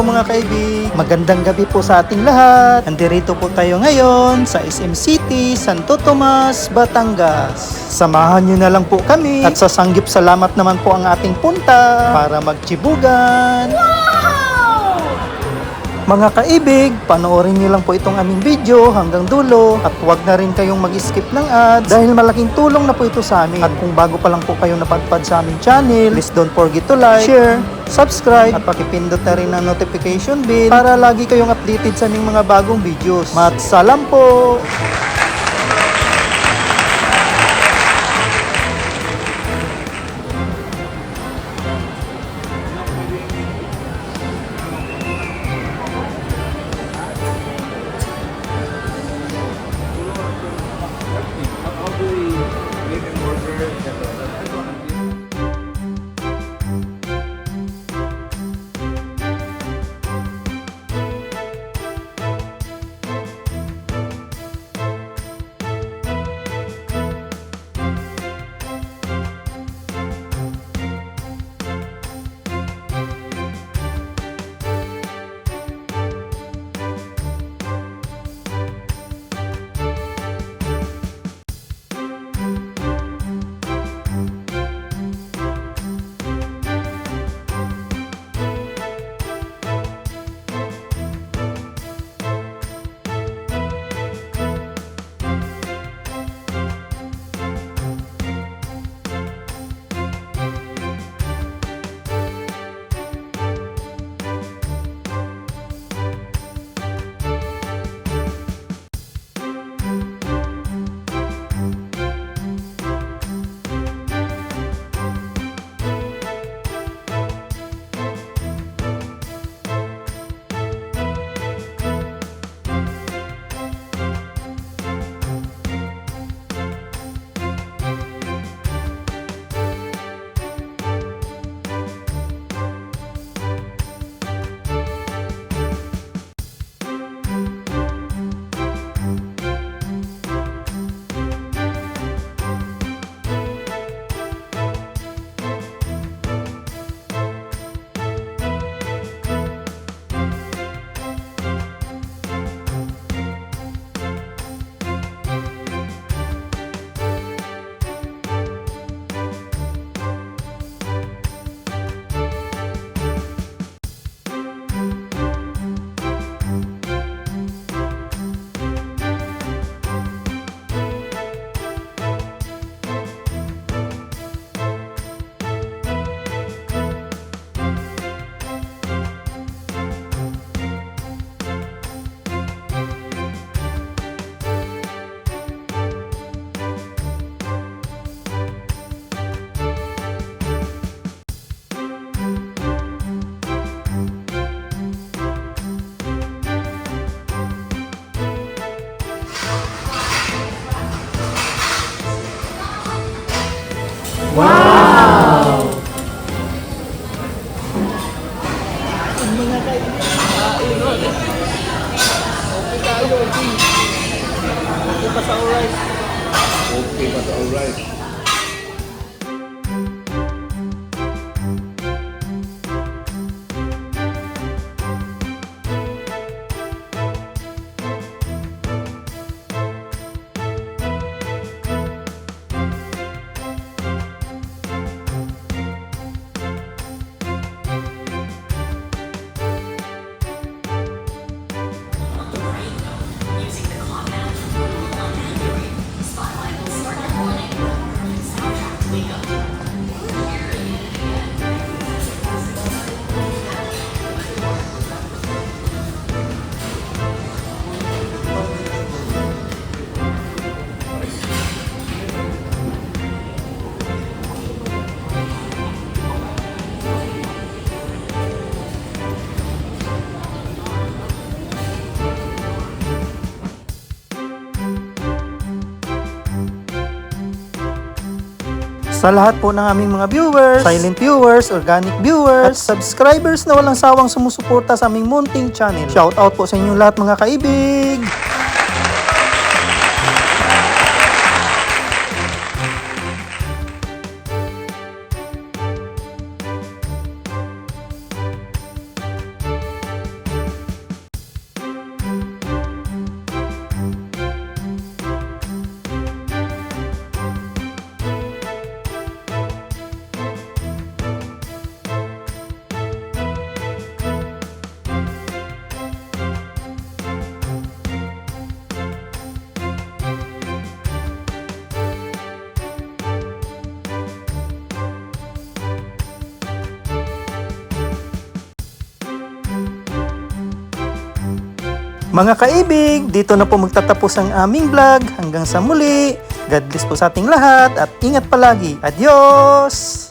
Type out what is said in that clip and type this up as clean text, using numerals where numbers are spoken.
Hello mga kaibig, magandang gabi po sa ating lahat. Nandito po tayo ngayon sa SM City, Santo Tomas, Batangas. Samahan nyo na lang po kami at sasanggip salamat naman po ang ating punta para magchibugan. Mga kaibig, panoorin nyo lang po itong aming video hanggang dulo at huwag na rin kayong mag-skip ng ads dahil malaking tulong na po ito sa amin. At kung bago pa lang po kayo napadpad sa aming channel, please don't forget to like, share, subscribe at pakipindot na rin ang notification bell para lagi kayong updated sa aming mga bagong videos. Matsalam po! Wow! Mga kaibigan, okay tayo, okay pa sa alright. Okay pa sa alright. Sa lahat po ng aming mga viewers, silent viewers, organic viewers, at subscribers na walang sawang sumusuporta sa aming munting channel. Shout out po sa inyong lahat mga kaibig! Mga kaibig, dito na po magtatapos ang aming vlog. Hanggang sa muli. God bless po sa ating lahat at ingat palagi. Adios!